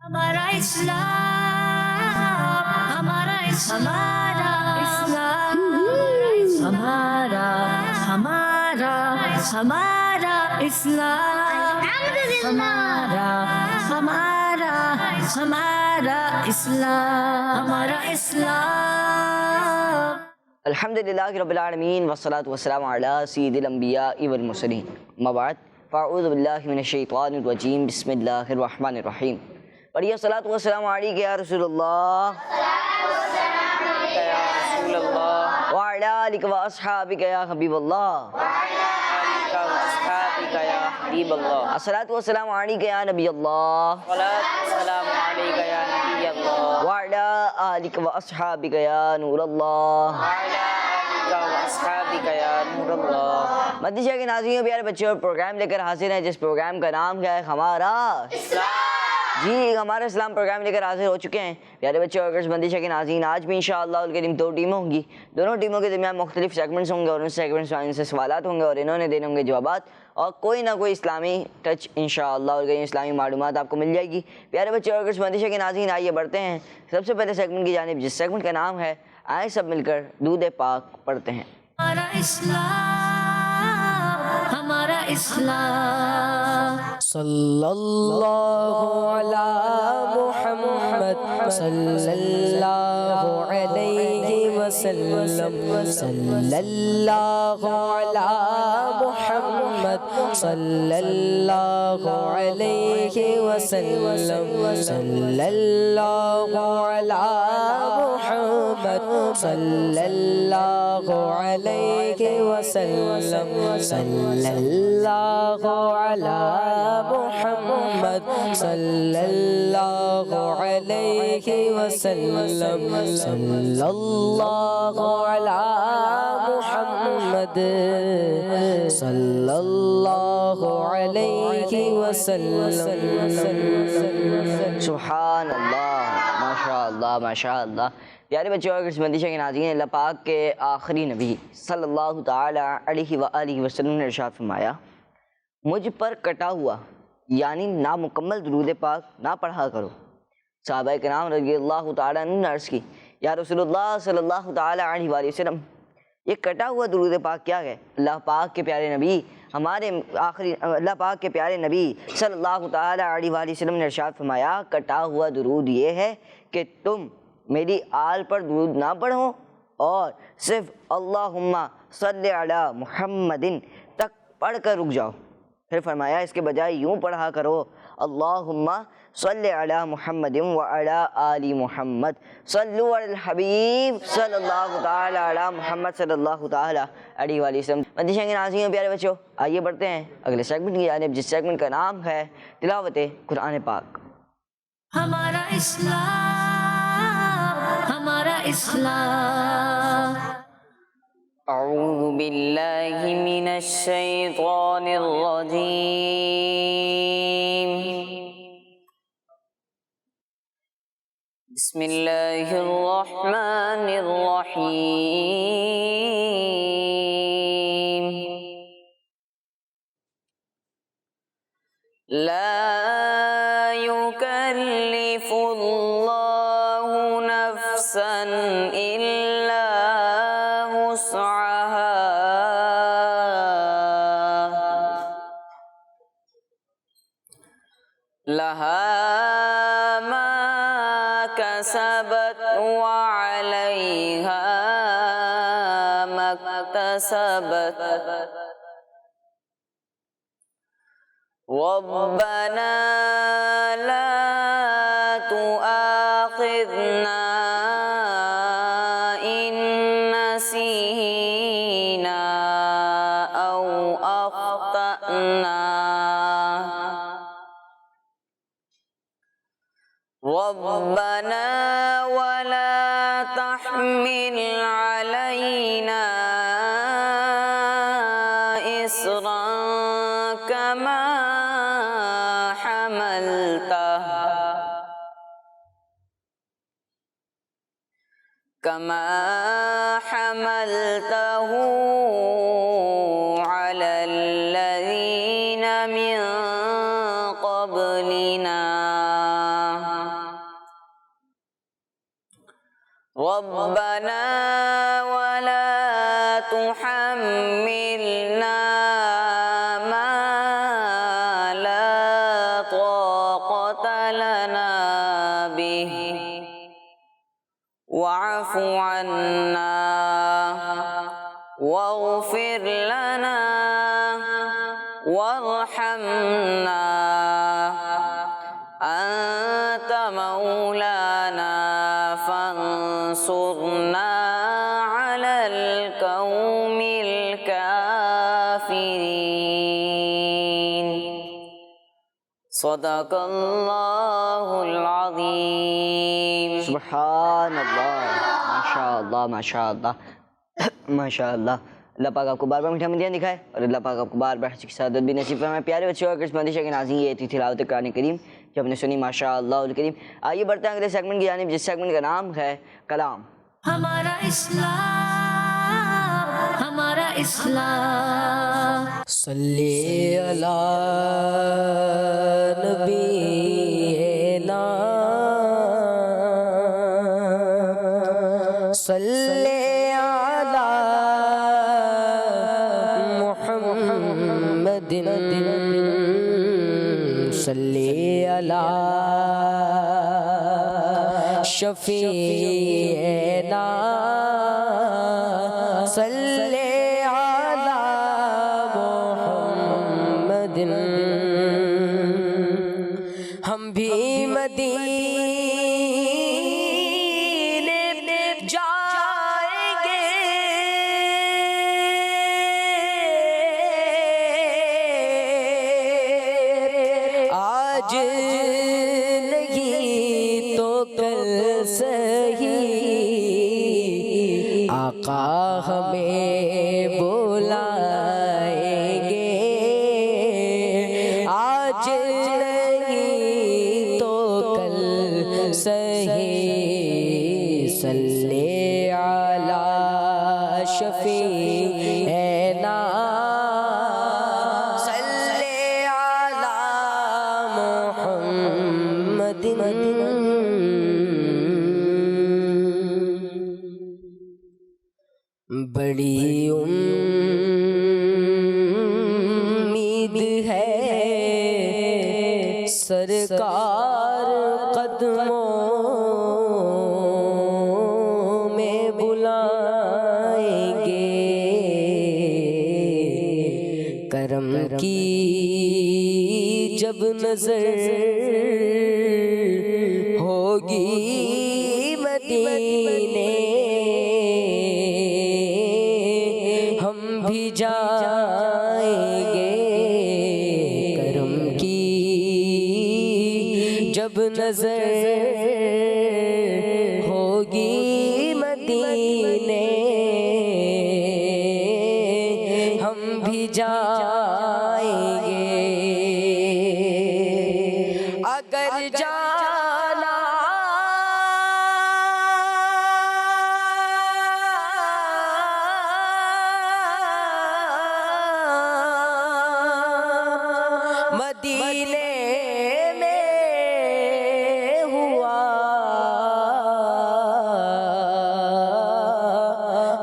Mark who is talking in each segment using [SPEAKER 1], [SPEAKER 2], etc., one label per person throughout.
[SPEAKER 1] ہمارا اسلام، ہمارا ہمارا اسلام، ہمارا ہمارا ہمارا اسلام، ہمارا ہمارا ہمارا اسلام، ہمارا اسلام۔
[SPEAKER 2] الحمدللہ رب العالمین والصلاة والسلام علی سید الانبیاء والمرسلین، اما بعد فاعوذ باللہ من الشیطان الرجیم، بسم اللہ الرحمن الرحیم۔ پڑھیے الصلاۃ والسلام علیک یا رسول اللہ، وعلی آلک و اصحابک یا حبیب اللہ، الصلاۃ والسلام علیک یا نبی اللہ، وعلی آلک و اصحابک یا نور اللہ، مدنی چینل کے ناظرین پیارے بچے، اور پروگرام لے کر حاضر ہیں جس پروگرام کا نام ہے ہمارا جی ہمارا اسلام پروگرام لے کر حاضر ہو چکے ہیں پیارے بچے اور مدنی چینل کے ناظرین۔ آج بھی انشاءاللہ الکریم دو ٹیمیں ہوں گی، دونوں ٹیموں کے درمیان مختلف سیگمنٹس ہوں گے اور ان سیگمنٹس میں سے سوالات ہوں گے اور انہوں نے دینے ہوں گے جوابات، اور کوئی نہ کوئی اسلامی ٹچ انشاءاللہ الکریم اسلامی معلومات آپ کو مل جائے گی۔ پیارے بچے اور مدنی چینل کے ناظرین آئیے بڑھتے ہیں سب سے پہلے سیگمنٹ کی جانب، جس سیگمنٹ کا نام ہے آئے سب مل کر درود پاک پڑھتے ہیں۔
[SPEAKER 1] ہمارا اسلام، ہمارا اسلام،
[SPEAKER 3] صلی اللہ علی محمد صلی اللہ علیہ وسلم، صلی اللہ علی محمد صلی اللہ علیہ وسلم، صلی اللہ علی محمد صلی اللہ علیہ وسلم، صلی اللہ علی محمد صلی اللہ علیہ وسلم، صلی اللہ علی محمد صلی اللہ علیہ وسلم۔
[SPEAKER 2] سبحان اللہ، ماشاء اللہ ماشاء اللہ۔ پیارے بچوں اور مدنی چینل کے ناظرین، اللہ پاک کے آخری نبی صلی اللہ تعالی علیہ وآلہ وسلم نے ارشاد فرمایا، مجھ پر کٹا ہوا یعنی نامکمل درود پاک نہ پڑھا کرو۔ صحابہ کرام رضی اللہ تعالیٰ عنہ نے عرض کی، یا رسول اللہ صلی اللہ تعالی علیہ وآلہ وسلم، یہ کٹا ہوا درود پاک کیا ہے؟ اللہ پاک کے پیارے نبی صلی اللہ تعالی علیہ وآلہ وسلم نے ارشاد فرمایا، کٹا ہوا درود یہ ہے کہ تم میری آل پر درود نہ پڑھو اور صرف اللہم صلی علی محمد تک پڑھ کر رک جاؤ۔ پھر فرمایا اس کے بجائے یوں پڑھا کرو، اللہم صلی علی محمد وعلی آل محمد صلو علی الحبیب صلی اللہ تعالی علی محمد صلی اللہ تعالی علیہ وآلہ وسلم۔ مدنی چینل کے ناظرین پیارے بچوں، آئیے بڑھتے ہیں اگلے سیگمنٹ کی جانب، جس سیگمنٹ کا نام ہے تلاوت قرآن پاک۔
[SPEAKER 1] ہمارا اسلام، ہمارا اسلام،
[SPEAKER 4] اعوذ باللہ من الشیطان الرجیم، بسم اللہ الرحمن الرحیم، لا يكلف الله نفسا إلا وسعها، لها ما كسبت وعليها ما اكتسبت، ربنا لا تؤاخذنا إن نسينا أو أخطأنا، ربنا ولا تحمل علينا إصرا كما حملته على الذين من قبلنا، ربنا ولا تحملنا ما لا طاقة لنا به واعف عنا واغفر لنا وارحمنا أنت مولانا فانصرنا على القوم الكافرين صدق الله العظيم.
[SPEAKER 2] سبحان اللہ، ماشاء اللہ ماشاء اللہ ماشاء اللہ. اللہ پاک آپ کو بار بار میٹھا مدین دکھائے اور اللہ پاک آپ کو بار بار کی سعادت بھی نصیب فرمائے. پیارے بچوں اور قسمت کے ناظرین، یہ تھی تلاوت قرآن کریم جو ہم نے سنی ماشاء اللہ الکریم. آئیے بڑھتے ہیں اگلے سیگمنٹ کی جانب، جس سیگمنٹ کا نام ہے کلام.
[SPEAKER 1] ہمارا اسلام، ہمارا اسلام.
[SPEAKER 3] صلی علی نبینا صلی علی محمد صلی علی شفیعنا صلی علی محمد. ہم بھی مدینے جائیں گے آج نہیں تو کل سہی آقا ہمیں بلائیں گے. آج نہیں تو کل سہی صلی علی شفیعنا صلی علی محمد. بڑی امید ہے سرکار قدموں میں بلائیں گے. کرم کی جب نظر ہوگی مدینے ہم بھی جائیں گے. کرم کی جب نظر ہوگی مدینے ہم بھی جائیں گے. اگر جانا مدینے میں ہوا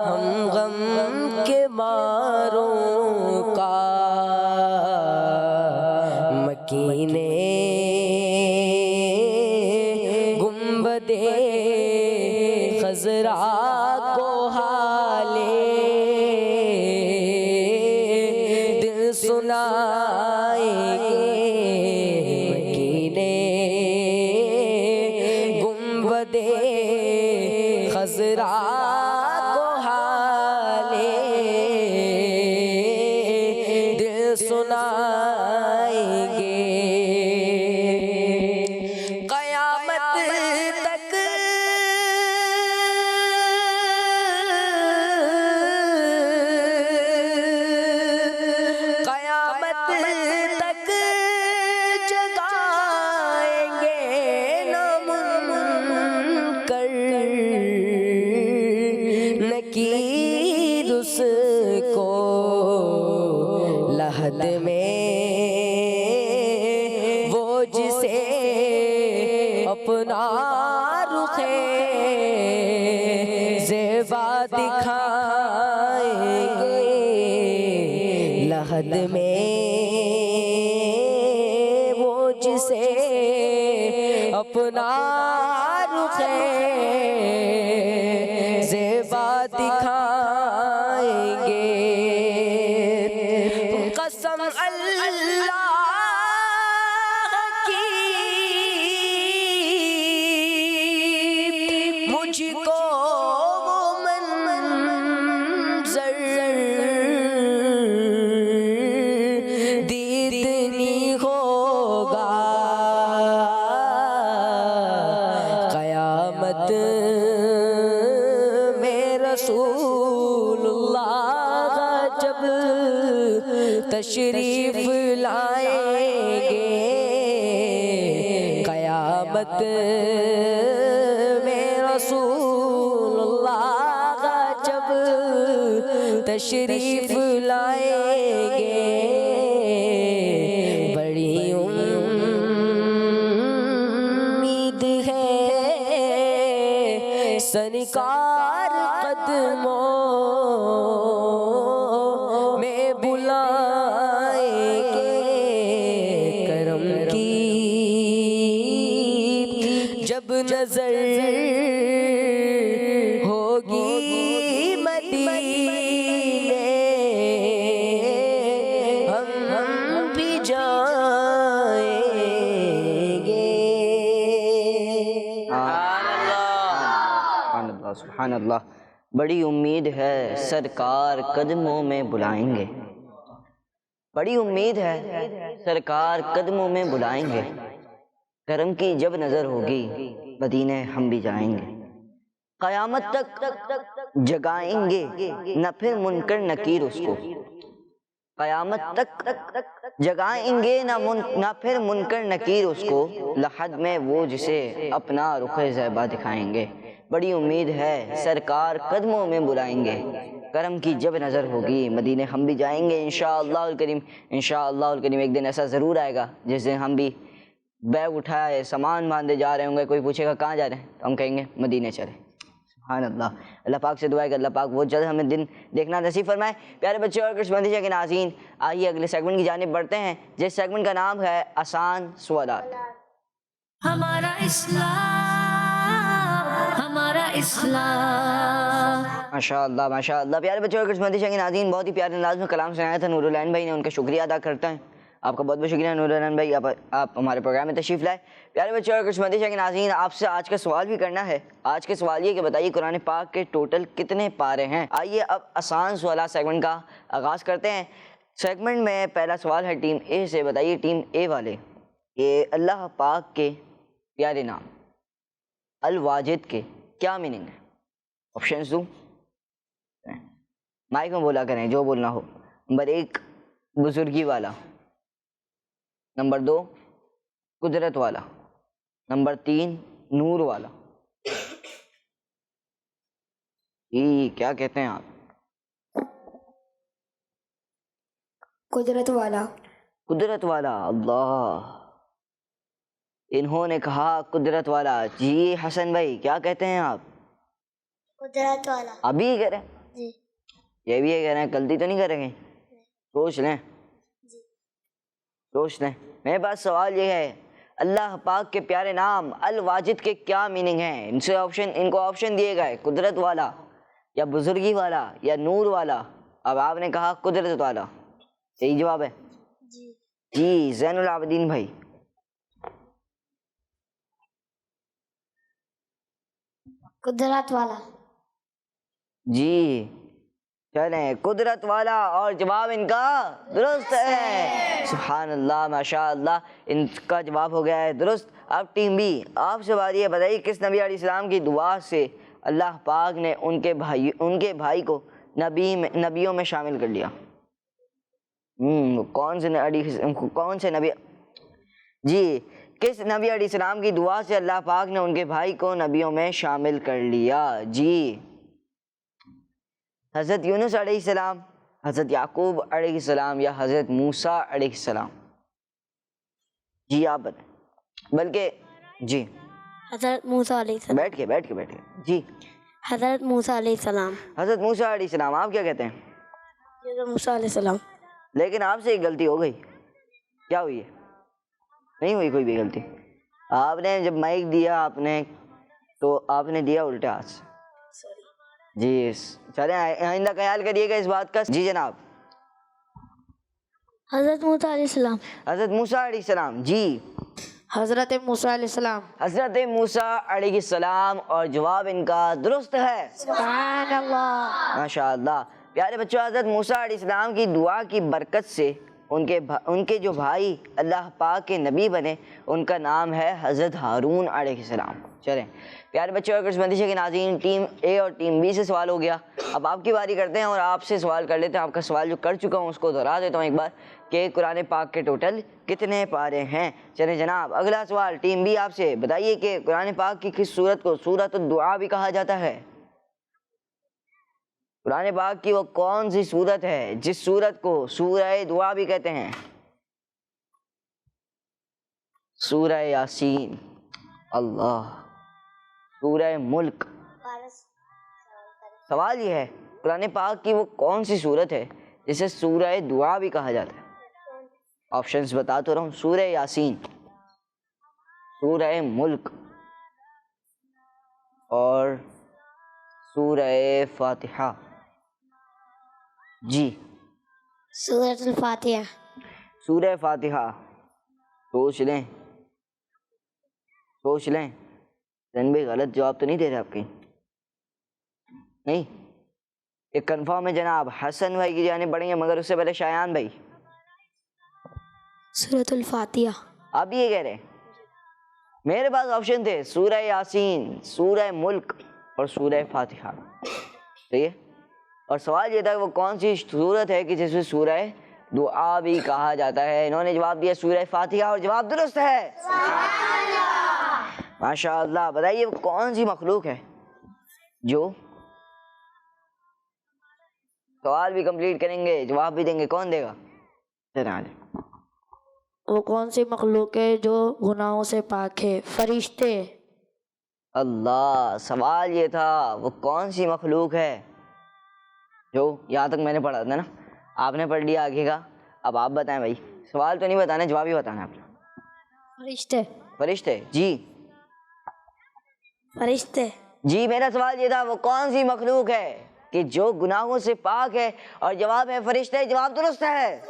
[SPEAKER 3] ہم غم کے ماروں کا مکینے گنبدِ خضرا کو حالے دل سنائیں گے. مکینے گنبدِ خضرا کو حالے دل سنائیں گے. قیامت تک قیامت تک جگائیں گے نہ منکر نکیر اس کو لحد میں وہ جسے اپنا رخ لحد میں وہ جسے اپنا رخ زیبا دکھائیں گے قسم اللہ کی مجھ کو وہ منظر دید نہیں ہوگا قیامت میں رسول اللہ جب تشریف لائیں گے قیامت میں رسول اللہ جب تشریف لائیں گے بڑی امید ہے سرکار قدموں میں بلائیں گے کرم کی جب نظر ہوگی مدینے ہم بھی جائیں گے
[SPEAKER 2] سبحان اللہ سبحان اللہ. بڑی امید ہے سرکار قدموں میں بلائیں گے. بڑی امید ہے سرکار قدموں میں بلائیں گے. کرم کی جب نظر ہوگی مدینے ہم بھی جائیں گے. قیامت تک جگائیں گے نہ پھر منکر نکیر اس کو. قیامت تک جگائیں گے نہ پھر منکر نکیر اس کو. لحد میں وہ جسے اپنا رخ زیبا دکھائیں گے. بڑی امید ہے سرکار قدموں میں بلائیں گے. کرم کی جب نظر ہوگی مدینے ہم بھی جائیں گے انشاءاللہ الکریم. انشاءاللہ الکریم ایک دن ایسا ضرور آئے گا جس دن ہم بھی بیگ اٹھائے سامان باندھے جا رہے ہوں گے. کوئی پوچھے گا کہاں جا رہے ہیں تو ہم کہیں گے مدینے چلے. سبحان اللہ. اللہ پاک سے دعا ہے کہ اللہ پاک وہ جلد ہمیں دن دیکھنا نصیب فرمائے. پیارے بچے اور کچھ مندیشہ کے ناظرین، آئیے اگلے سیگمنٹ کی جانب بڑھتے ہیں جس سیگمنٹ کا نام ہے آسان سوالات.
[SPEAKER 1] ہمارا اسلام، ہمارا اسلام.
[SPEAKER 2] ماشاءاللہ ماشاءاللہ. پیارے بچے اور کچھ مندیشہ کے ناظرین، بہت ہی پیارے انداز میں کلام سنایا تھا نور العین بھائی نے. ان کا شکریہ ادا کرتے ہیں. آپ کا بہت بہت شکریہ نور العین بھائی، آپ ہمارے پروگرام میں تشریف لائے. پیارے بچے اور کچھ مندیشہ کے ناظرین، آپ سے آج کا سوال بھی کرنا ہے. آج کے سوال یہ کہ بتائیے قرآن پاک کے ٹوٹل کتنے پارے ہیں. آئیے اب آسان سوالات سیگمنٹ کا آغاز کرتے ہیں. سیگمنٹ میں پہلا سوال ہے ٹیم اے سے. بتائیے ٹیم اے والے کہ اللہ پاک کے پیارے نام الواجد کے کیا میننگ ہے. آپشنز دوں، مائک میں بولا کریں جو بولنا ہو. نمبر 1 بزرگی والا، نمبر 2 قدرت والا، نمبر 3 نور والا. کیا کہتے ہیں آپ؟
[SPEAKER 5] قدرت والا.
[SPEAKER 2] قدرت والا. اللہ، انہوں نے کہا قدرت والا. جی حسن بھائی کیا کہتے ہیں آپ؟
[SPEAKER 5] قدرت والا.
[SPEAKER 2] ابھی کہہ رہے ہیں؟
[SPEAKER 5] جی.
[SPEAKER 2] یہ بھی یہ کہہ رہے ہیں، غلطی تو نہیں کریں گے؟ سوچ لیں
[SPEAKER 5] جی.
[SPEAKER 2] سوچ لیں. میرے پاس سوال یہ ہے اللہ پاک کے پیارے نام الواجد کے کیا میننگ ہیں. ان کو آپشن دیے گئے قدرت والا یا بزرگی والا یا نور والا. اب آپ نے کہا قدرت والا، صحیح جواب ہے؟
[SPEAKER 5] جی.
[SPEAKER 2] جی زین العابدین بھائی.
[SPEAKER 5] قدرت والا.
[SPEAKER 2] جی چلیں قدرت والا، اور جواب ان کا درست ہے. سبحان اللہ ماشاء اللہ، ان کا جواب ہو گیا ہے درست. اب ٹیم بی، آپ سے بات یہ بتائیے کس نبی علیہ السلام کی دعا سے اللہ پاک نے ان کے بھائی کو نبیوں میں شامل کر لیا. کون سے نبی؟ جی کس نبی علیہ السلام کی دعا سے اللہ پاک نے ان کے بھائی کو نبیوں میں شامل کر لیا؟ جی حضرت یونس علیہ السلام، حضرت یعقوب علیہ السلام یا حضرت موسیٰ علیہ السلام؟ جی آپ بتائیں. بلکہ جی
[SPEAKER 5] حضرت موسیٰ علیہ السلام.
[SPEAKER 2] بیٹھ کے جی
[SPEAKER 5] حضرت موسیٰ علیہ السلام.
[SPEAKER 2] حضرت موسیٰ علیہ السلام. آپ کیا کہتے ہیں؟
[SPEAKER 5] حضرت موسیٰ علیہ السلام.
[SPEAKER 2] لیکن آپ سے ایک غلطی ہو گئی. کیا ہوئی ہے؟ نہیں ہوئی کوئی بھی غلطی. آپ نے جب مائک دیا آپ نے تو آپ نے دیا الٹے ہاتھ سے. جی چلیں آئندہ خیال کریے گا اس بات کا. جی جناب.
[SPEAKER 5] حضرت موسیٰ علیہ السلام.
[SPEAKER 2] حضرت موسیٰ علیہ السلام. جی
[SPEAKER 3] حضرت موسیٰ علیہ السلام.
[SPEAKER 2] حضرت موسیٰ علیہ السلام. اور جواب ان کا درست ہے.
[SPEAKER 5] سبحان اللہ.
[SPEAKER 2] ماشاء اللہ. پیارے بچوں، حضرت موسیٰ علیہ السلام کی دعا کی برکت سے ان کے جو بھائی اللہ پاک کے نبی بنے ان کا نام ہے حضرت ہارون علیہ السلام. چلیں پیارے بچوں، اگر بندش کے ناظرین، ٹیم اے اور ٹیم بی سے سوال ہو گیا. اب آپ کی باری کرتے ہیں اور آپ سے سوال کر لیتے ہیں. آپ کا سوال جو کر چکا ہوں اس کو دہرا دیتا ہوں ایک بار کہ قرآن پاک کے ٹوٹل کتنے پارے ہیں. چلیں جناب اگلا سوال ٹیم بی آپ سے. بتائیے کہ قرآن پاک کی کس سورت کو سورۃ الدعاء بھی کہا جاتا ہے؟ قرآن پاک کی وہ کون سی سورت ہے جس سورت کو سورہ دعا بھی کہتے ہیں؟ سورہ یاسین. اللہ. سورہ ملک. سوال یہ ہے قرآن پاک کی وہ کون سی سورت ہے جسے سورہ دعا بھی کہا جاتا ہے؟ آپشنز بتا تو رہا ہوں. سورہ یاسین، سورہ ملک اور سورہ فاتحہ. جی
[SPEAKER 5] سورۃ الفاتحہ.
[SPEAKER 2] سورہ فاتحہ. سوچ لیں سوچ لیں. زین بھائی غلط جواب تو نہیں دے رہے آپ کہیں؟ نہیں یہ کنفرم ہے جناب. حسن بھائی کی جانب بڑھیں گے مگر اس سے پہلے شایان بھائی.
[SPEAKER 5] سورۃ الفاتحہ.
[SPEAKER 2] آپ بھی یہ کہہ رہے ہیں؟ میرے پاس آپشن تھے سورہ یاسین، سورہ ملک اور سورہ فاتحہ. صحیح ہے. اور سوال یہ تھا کہ وہ کون سی سورت ہے کہ جس میں سورہ دعا بھی کہا جاتا ہے. انہوں نے جواب دیا سورہ فاتحہ اور جواب درست ہے. ماشاء اللہ. بتائیے وہ کون سی مخلوق ہے جو سوال بھی کمپلیٹ کریں گے جواب بھی دیں گے؟ کون دے گا؟
[SPEAKER 3] وہ کون سی مخلوق ہے جو گناہوں سے پاک ہے؟ فرشتے.
[SPEAKER 2] اللہ. سوال یہ تھا وہ کون سی مخلوق ہے جو یہاں تک میں نے پڑھا تھا نا. آپ نے پڑھ لیا آگے کا. اب آپ بتائیں بھائی. سوال تو نہیں بتانا جواب ہی بتانا آپ نے.
[SPEAKER 5] فرشتے.
[SPEAKER 2] فرشتے. جی
[SPEAKER 5] فرشتے.
[SPEAKER 2] جی میرا سوال یہ تھا وہ کون سی مخلوق ہے کہ جو گناہوں سے پاک ہے اور جواب ہے فرشتے. جواب درست ہے.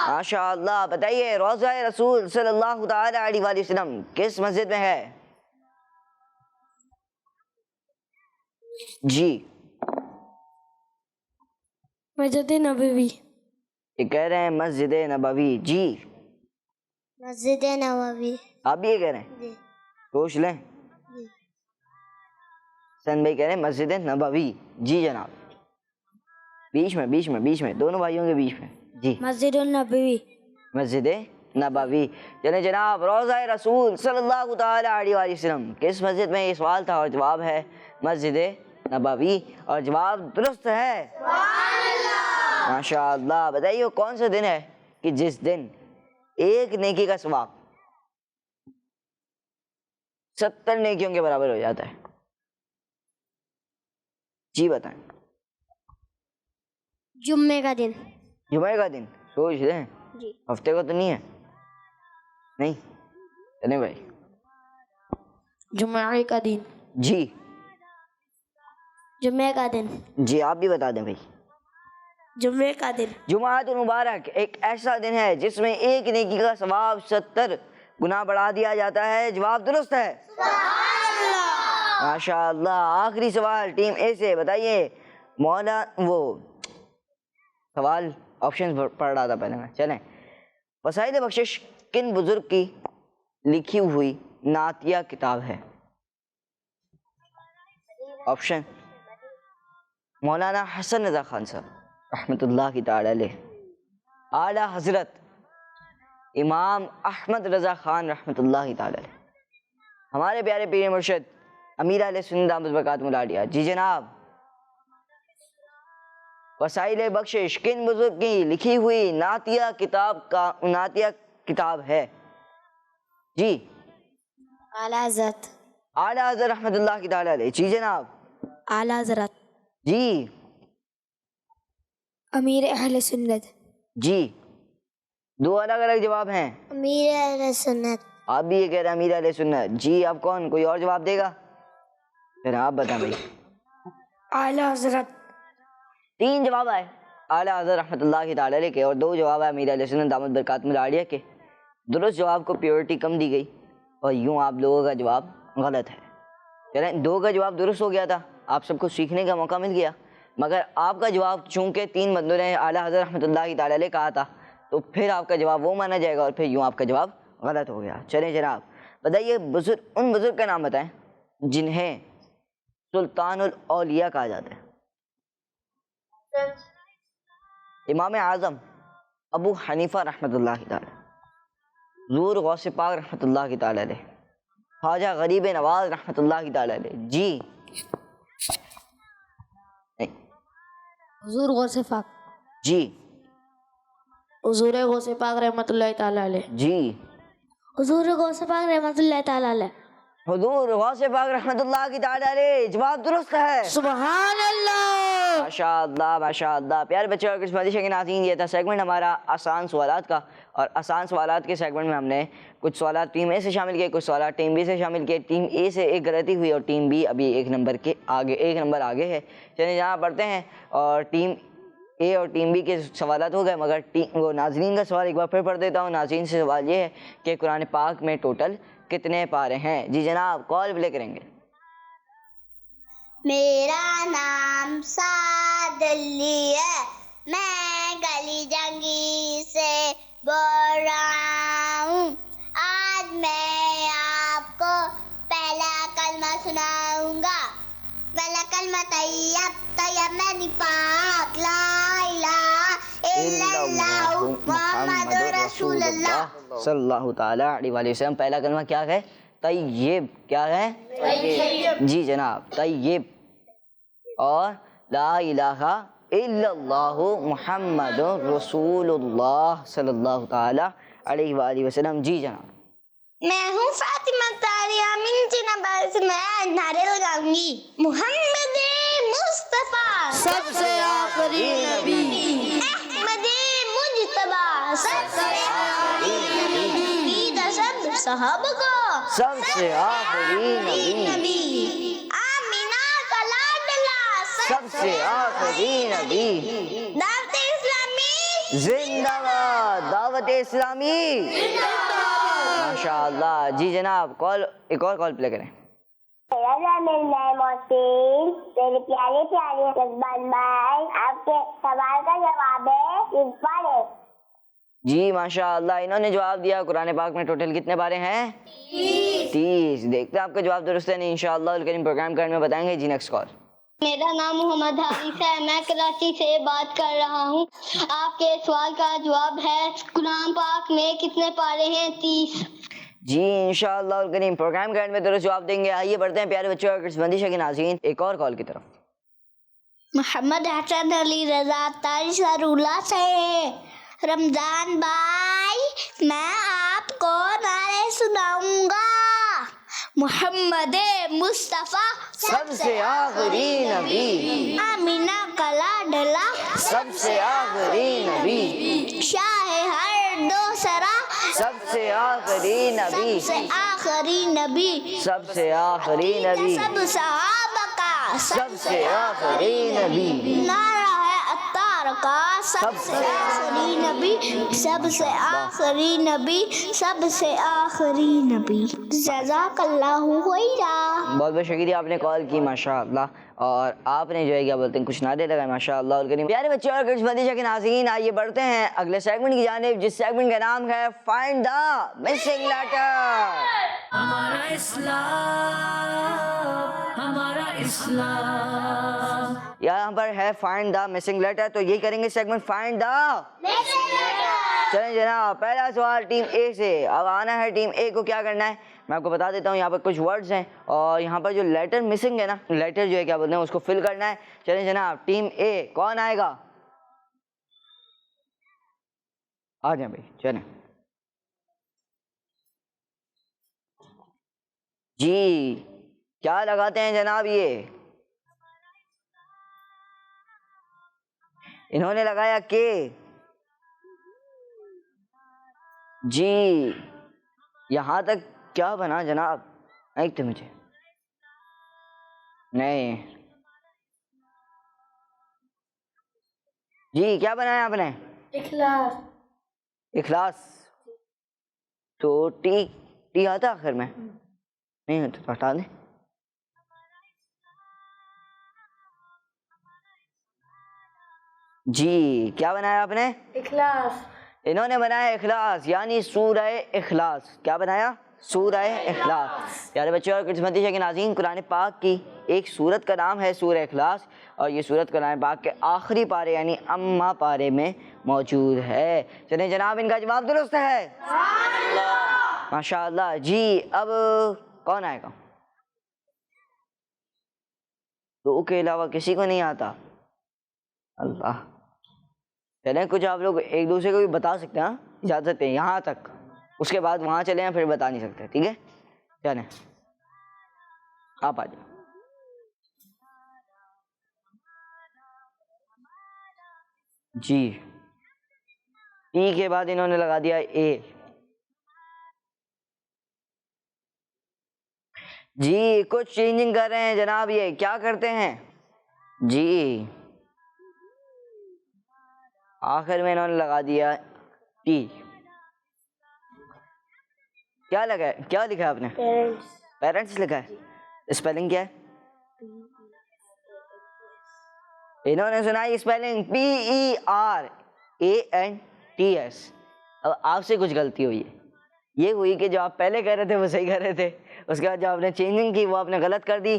[SPEAKER 2] ماشاء اللہ. بتائیے روضہ رسول صلی اللہ تعالی علیہ وآلہ وسلم کس مسجد میں ہے؟ جی
[SPEAKER 5] مسجد نبوی.
[SPEAKER 2] یہ کہہ رہے ہیں مسجد نبوی. جی
[SPEAKER 5] مسجد نبوی.
[SPEAKER 2] آپ بھی یہ کہہ رہے ہیں؟
[SPEAKER 5] جی.
[SPEAKER 2] سوچ لیں. سن بھائی کہہ رہے ہیں مسجد نبوی. جی جناب. بیچ میں دونوں بھائیوں کے بیچ میں. جی
[SPEAKER 5] مسجد النبوی.
[SPEAKER 2] مسجد نبوی. چلیں جناب روضہ رسول صلی اللہ تعالی علیہ وآلہ وسلم کس مسجد میں؟ یہ سوال تھا اور جواب ہے مسجد نبوی اور جواب درست ہے. ماشاء اللہ. بتائیے وہ کون سا دن ہے کہ جس دن ایک نیکی کا ثواب 70 نیکیوں کے برابر ہو جاتا ہے؟ جی بتائیں.
[SPEAKER 5] جمعے کا دن.
[SPEAKER 2] جمعے کا دن. سوچ لیں.
[SPEAKER 5] جی.
[SPEAKER 2] ہفتے کو تو نہیں ہے؟ نہیں چلیں بھائی.
[SPEAKER 3] جمعہ کا دن.
[SPEAKER 2] جی
[SPEAKER 5] جمعے کا دن.
[SPEAKER 2] جی آپ بھی بتا دیں بھائی.
[SPEAKER 5] جمعے کا دن.
[SPEAKER 2] جمعۃ المبارک ایک ایسا دن ہے جس میں ایک نیکی کا ثواب 70 گنا بڑھا دیا جاتا ہے. جواب درست ہے. ماشاء اللہ. آخری سوال ٹیم اے سے. بتائیے مولا وہ سوال آپشن پڑھ رہا تھا پہلے میں. چلیں وسائل بخشش کن بزرگ کی لکھی ہوئی نعتیہ کتاب ہے؟ آپشن مولانا حسن رضا خان صاحب رحمۃ اللہ کی تعالی علیہ، اعلیٰ حضرت امام احمد رضا خان رحمۃ اللہ تعالی علیہ، ہمارے پیارے پیر مرشد امیر علیہ سنت دامت برکاتہ العالیہ. جی جناب. وسائل بخشش کن بزرگ کی لکھی ہوئی نعتیہ کتاب ہے؟ جی
[SPEAKER 5] اعلیٰ حضرت.
[SPEAKER 2] اعلیٰ حضرت رحمۃ اللہ کی تعالی علیہ. جی جناب.
[SPEAKER 5] اعلیٰ حضرت.
[SPEAKER 2] جی
[SPEAKER 5] امیر اہل سنت.
[SPEAKER 2] جی دو الگ الگ جواب ہیں.
[SPEAKER 5] امیر اہل سنت.
[SPEAKER 2] آپ بھی یہ کہہ رہے ہیں امیر اہل سنت. جی اب کون کوئی اور جواب دے گا؟ پھر آپ بتائیں بھائی.
[SPEAKER 3] اعلی حضرت.
[SPEAKER 2] 3 جواب آئے اعلیٰ حضرت رحمۃ اللہ تعالی علیہ کے، اور 2 جواب آئے امیر اہل سنت دامت برکاتہم العالیہ کے. درست جواب کو پیورٹی کم دی گئی اور یوں آپ لوگوں کا جواب غلط ہے. چلیں 2 کا جواب درست ہو گیا تھا، آپ سب کو سیکھنے کا موقع مل گیا، مگر آپ کا جواب چونکہ 3 بندوں نے اعلیٰ حضرت رحمۃ اللہ تعالی علیہ کہا تھا تو پھر آپ کا جواب وہ مانا جائے گا اور پھر یوں آپ کا جواب غلط ہو گیا. چلیں جناب بتائیے ان بزرگ کا نام بتائیں جنہیں سلطان الاولیاء کہا جاتا ہے. امام اعظم ابو حنیفہ رحمۃ اللہ تعالی، حضور غوث پاک رحمۃ اللہ تعالی علیہ، خواجہ غریب نواز رحمۃ اللہ تعالی علیہ. جی
[SPEAKER 3] حضور غوث پاک.
[SPEAKER 2] جی
[SPEAKER 3] حضور غوث پاک رحمۃ اللہ تعالی علیہ.
[SPEAKER 2] جی
[SPEAKER 5] حضور غوث پاک رحمۃ اللہ تعالی علیہ.
[SPEAKER 2] حضور غوث پاک رحمۃ اللہ کی تعالی علیہ. جواب درست ہے.
[SPEAKER 3] سبحان اللہ.
[SPEAKER 2] ماشاء اللہ ماشاء اللہ. پیارے بچے اور قسمتی کے ناظرین، یہ تھا سیگمنٹ ہمارا آسان سوالات کا، اور آسان سوالات کے سیگمنٹ میں ہم نے کچھ سوالات ٹیم اے سے شامل کیے، کچھ سوالات ٹیم بی سے شامل کیے. ٹیم اے سے ایک غلطی ہوئی اور ٹیم بی ابھی ایک نمبر آگے ہے. چلیے جہاں پڑھتے ہیں، اور ٹیم اے اور ٹیم بی کے سوالات ہو گئے، مگر وہ ناظرین کا سوال ایک بار پھر پڑھ دیتا ہوں. ناظرین سے سوال یہ ہے کہ قرآن پاک میں ٹوٹل کتنے پارے ہیں؟ جی جناب کال پلے کریں گے.
[SPEAKER 5] میرا نام سعد علی ہے، میں گلی جنگی سے بول رہا ہوں. آج میں آپ کو پہلا کلمہ سناؤں گا. پہلا کلمہ طیب طیب میں پاک لا الہ الا اللہ محمد رسول اللہ
[SPEAKER 2] صلی اللہ تعالی علیہ وآلہ وسلم. پہلا کلمہ کیا ہے؟ طیب. کیا ہے؟ طیب. جی جناب طیب. اور لا الہ الا اللہ محمد رسول اللہ صلی اللہ تعالی علیہ وآلہ وسلم. جی جناب.
[SPEAKER 5] میں ہوں فاطمہ طاہرہ منچی نمبر سے میں نعرے لگاؤں گی. محمد مصطفیٰ
[SPEAKER 3] سب سے آخری نبی.
[SPEAKER 5] احمد مجتبیٰ سب سے آخری نبی. سب صحابہ کو
[SPEAKER 2] سب سے آخری نبی.
[SPEAKER 5] آمینہ کا لاڈلا
[SPEAKER 2] سب سے آخری نبی.
[SPEAKER 5] دعوت اسلامی
[SPEAKER 2] زندہ باد. دعوت اسلامی ماشاء اللہ. جی جناب کال ایک اور کال پلے کریں.
[SPEAKER 5] میرے پیارے پیارے رضوان بھائی، آپ کے سوال کا جواب ہے 30 پارے.
[SPEAKER 2] جی ماشاء اللہ انہوں نے جواب دیا قرآن پاک میں ٹوٹل کتنے پارے ہیں؟ 30. دیکھتے ہیں آپ کا جواب درست ہے نہیں انشاءاللہ الکریم پروگرام کرنے میں بتائیں گے. جی نیکسٹ کال.
[SPEAKER 5] میرا نام محمد حارث ہے، میں کراچی سے بات کر رہا ہوں. آپ کے سوال کا جواب ہے قرآن پاک میں کتنے پارے ہیں؟ 30.
[SPEAKER 2] جی انشاءاللہ الکریم پروگرام کرنے میں درست جواب دیں گے. آئیے بڑھتے ہیں پیارے بچوں اور بندش کے ناظرین ایک اور کال کی طرف.
[SPEAKER 5] محمد حسن علی رضا تاری سرولہ سے. رمضان بھائی میں آپ کو نعرے سناؤں گا. محمد مصطفیٰ
[SPEAKER 2] سب سے آخری نبی.
[SPEAKER 5] آمینہ کا لاڈلا
[SPEAKER 2] سب سے آخری نبی.
[SPEAKER 5] شاہ ہر دو سرا
[SPEAKER 2] سب سے آخری نبی.
[SPEAKER 5] سب سے آخری نبی.
[SPEAKER 2] سب سے آخری نبی.
[SPEAKER 5] سب صحابہ کا
[SPEAKER 2] سب سے آخری نبی.
[SPEAKER 5] نعرہ ہے عطار کا سب سے آخری نبی. سب سے آخری نبی. سب سے آخری نبی. جزاک اللہ خیرا.
[SPEAKER 2] بہت بہت شکریہ آپ نے کال کی ماشاء اللہ. اور آپ نے جو ہے کیا بولتے ہیں کچھ نعرے لگائے ماشاء اللہ الکریم. پیارے بچے اور بندش کے ناظرین آئیے بڑھتے ہیں اگلے سیگمنٹ کی جانب، جس سیگمنٹ کا نام ہے فائنڈ دا مسنگ لیٹر.
[SPEAKER 1] ہمارا اسلام ہمارا اسلام.
[SPEAKER 2] یہاں پر ہے فائنڈ دا مسنگ لیٹر، تو یہی کریں گے سیگمنٹ فائنڈ دا. چلیں جناب پہلا سوال ٹیم اے سے. اب آنا ہے ٹیم اے کو کیا کرنا ہے میں آپ کو بتا دیتا ہوں. یہاں پر کچھ ورڈز ہیں اور یہاں پر جو لیٹر مسنگ ہے نا، لیٹر جو ہے کیا بولتے ہیں اس کو فل کرنا ہے. چلیں جناب ٹیم اے کون آئے گا؟ آ جائیں بھائی چلیں. جی کیا لگاتے ہیں جناب؟ یہ انہوں نے لگایا کہ. جی یہاں تک کیا بنا جناب؟ ایک تو مجھے نہیں. جی کیا بنایا آپ نے؟ اخلاص. تو ٹی آتا آخر میں؟ نہیں ہوتا تو ہٹا دیں. جی کیا بنایا آپ نے؟
[SPEAKER 3] اخلاص.
[SPEAKER 2] انہوں نے بنایا اخلاص، یعنی سورہ اخلاص. کیا بنایا؟ سورہ اخلاص. پیارے بچوں اور قسمتی شیخ ناظرین، قرآن پاک کی ایک سورت کا نام ہے سورہ اخلاص، اور یہ سورت قرآن پاک کے آخری پارے یعنی اما پارے میں موجود ہے. چلیں جناب ان کا جواب درست ہے. ماشاء اللہ. جی اب کون آئے گا؟ دو کے علاوہ کسی کو نہیں آتا؟ اللہ. چلیں کچھ آپ لوگ ایک دوسرے کو بھی بتا سکتے ہیں، اجازت ہے یہاں تک، اس کے بعد وہاں چلے ہیں پھر بتا نہیں سکتے. ٹھیک ہے چلیں آپ آ جائیں. جی ٹی کے بعد انہوں نے لگا دیا اے. جی کچھ چینجنگ کر رہے ہیں جناب. یہ کیا کرتے ہیں؟ جی آخر میں انہوں نے لگا دیا ٹی. کیا لگا ہے؟ کیا لکھا ہے آپ نے؟ پیرنٹس لکھا ہے. اسپیلنگ کیا ہے؟ انہوں نے سنا اسپیلنگ PERANTS. اب آپ سے کچھ غلطی ہوئی ہے. یہ ہوئی کہ جو آپ پہلے کہہ رہے تھے وہ صحیح کہہ رہے تھے، اس کے بعد جو آپ نے چینجنگ کی وہ آپ نے غلط کر دی.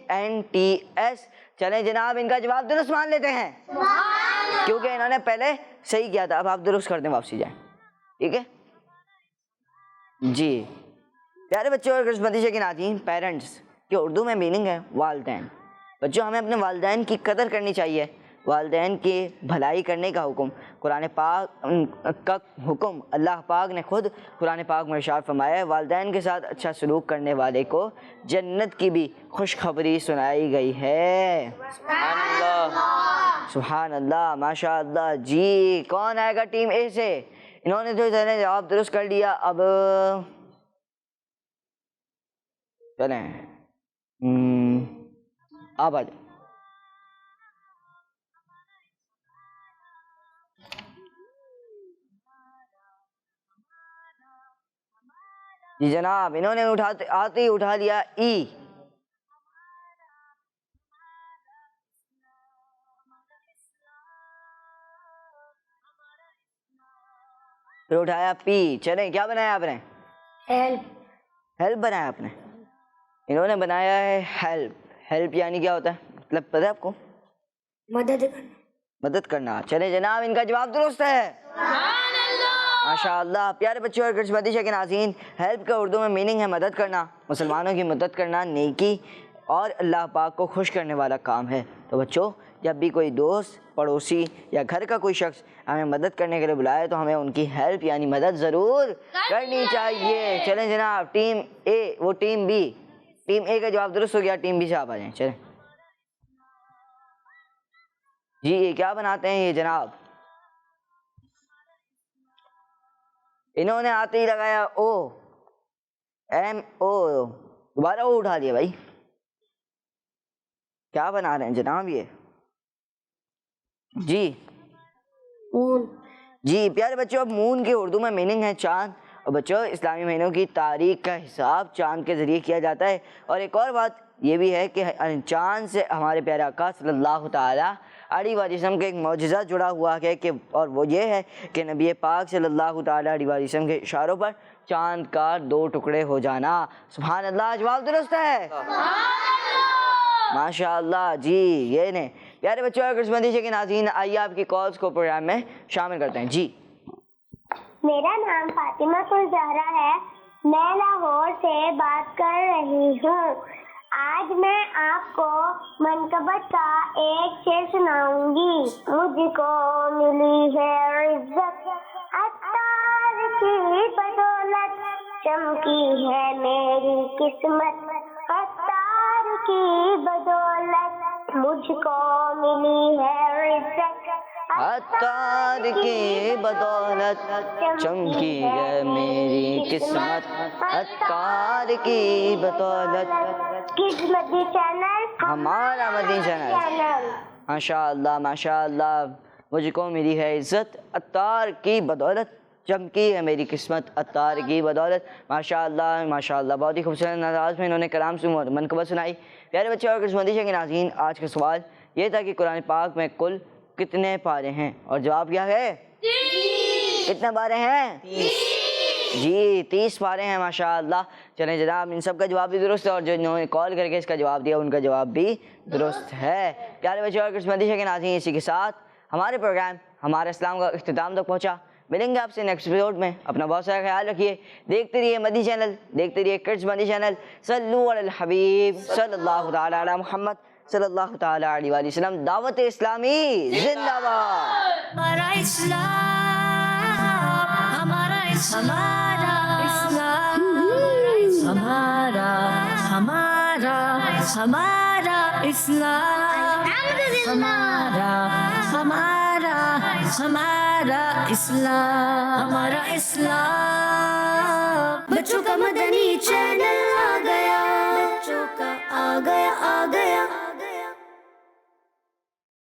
[SPEAKER 2] PARENTS. چلیں جناب ان کا جواب درست مان لیتے ہیں کیونکہ انہوں نے پہلے صحیح کیا تھا. اب آپ درست کر دیں، واپسی جائیں. ٹھیک ہے جی. پیارے بچوں اور قسمتی شیخ ناظرین، پیرنٹس کی اردو میں میننگ ہے والدین. بچوں ہمیں اپنے والدین کی قدر کرنی چاہیے. والدین کی بھلائی کرنے کا حکم قرآن پاک کا حکم اللہ پاک نے خود قرآن پاک میں ارشاد فرمایا ہے. والدین کے ساتھ اچھا سلوک کرنے والے کو جنت کی بھی خوشخبری سنائی گئی ہے. سبحان اللہ سبحان اللہ ماشاء اللہ. جی کون آئے گا ٹیم اے سے؟ انہوں نے تو جواب درست کر لیا. اب چلیں آپ آ جائیں. جی جناب انہوں نے آتے ہی اٹھا لیا ای. پھر اٹھایا پی. چلیں کیا بنایا آپ نے؟ ہیلپ بنایا آپ نے. انہوں نے بنایا ہے ہیلپ. ہیلپ یعنی کیا ہوتا ہے؟ مطلب پتہ ہے آپ کو؟ مدد کرنا. چلیں جناب ان کا جواب درست ہے. ماشاء اللہ. پیارے بچوں اور قسمتی شیخ ناظرین، ہیلپ کا اردو میں میننگ ہے مدد کرنا. مسلمانوں کی مدد کرنا نیکی اور اللہ پاک کو خوش کرنے والا کام ہے. تو بچوں جب بھی کوئی دوست، پڑوسی یا گھر کا کوئی شخص ہمیں مدد کرنے کے لیے بلائے تو ہمیں ان کی ہیلپ یعنی مدد ضرور کرنی چاہیے. چلیں جناب ٹیم اے وہ ٹیم بی. ٹیم اے کا جواب درست ہو گیا. ٹیم بی سے آپ آ جائیں. چلیں جی یہ کیا بناتے ہیں یہ جناب؟ انہوں نے آتے ہی لگایا او. MO. دوبارہ او اٹھا دیا. بھائی کیا بنا رہے ہیں جناب یہ؟ جی جی پیارے بچوں اب مون کی اردو میں میننگ ہے چاند. اور بچوں اسلامی مہینوں کی تاریخ کا حساب چاند کے ذریعے کیا جاتا ہے. اور ایک اور بات یہ بھی ہے کہ چاند سے ہمارے پیارے آقا صلی اللہ تعالیٰ علیہ وسلم کا ایک معجزہ جڑا ہوا ہے کہ اور وہ یہ ہے کہ نبی پاک صلی اللہ تعالیٰ علیہ وسلم کے اشاروں پر چاند کا 2 ٹکڑے ہو جانا. سبحان اللہ. جواب درست ہے. ماشاء اللہ. جی یہ نے پیارے بچوں اور قسمتی شیخ ناظرین آئیے آپ کی کالز کو پروگرام میں شامل کرتے ہیں. جی
[SPEAKER 5] میرا نام فاطمہ الزہرا ہے. میں لاہور سے بات کر رہی ہوں. آج میں آپ کو منقبت کا ایک شعر سناؤں گی. مجھ کو ملی ہے عزت عطار کی بدولت، چمکی ہے میری قسمت عطار کی بدولت. مجھ کو ملی ہے عزت
[SPEAKER 2] عطار کی بدولت چمکی ہے میری قسمت عطار کی بدولت
[SPEAKER 5] کس مدی چینل
[SPEAKER 2] ہمارا مدنی چینل ماشاء اللہ مجھ کو ملی ہے عزت عطار کی بدولت چمکی ہے میری قسمت عطار کی بدولت ماشاء اللہ بہت ہی خوبصورت انداز میں انہوں نے کلام سے منقبت سنائی. پیارے بچے اور قسمتی کے ناظرین آج کا سوال یہ تھا کہ قرآن پاک میں کل کتنے پارے ہیں اور جواب کیا ہے کتنے پارے ہیں جی 30 پارے ہیں ماشاء اللہ. چلیں جناب ان سب کا جواب بھی درست ہے اور جو انہوں نے کال کر کے اس کا جواب دیا ان کا جواب بھی درست ہے. پیارے بچے اور قسمتی کے ناظرین اسی کے ساتھ ہمارے پروگرام ہمارا اسلام کا اختتام تک پہنچا. ملیں گے آپ سے نیکسٹ ایپیسوڈ میں. اپنا بہت سارا خیال رکھیے. دیکھتے رہیے مدنی چینل دیکھتے رہیے کڈس مدنی چینل. صلو علی الحبیب صلی اللہ تعالی علی محمد صلی اللہ تعالی علیہ وآلہ وسلم. دعوت اسلامی زندہ باد.
[SPEAKER 1] ہمارا اسلام ہمارا اسلام ہمارا اسلام ہمارا اسلام. بچوں کا مدنی چینل آ گیا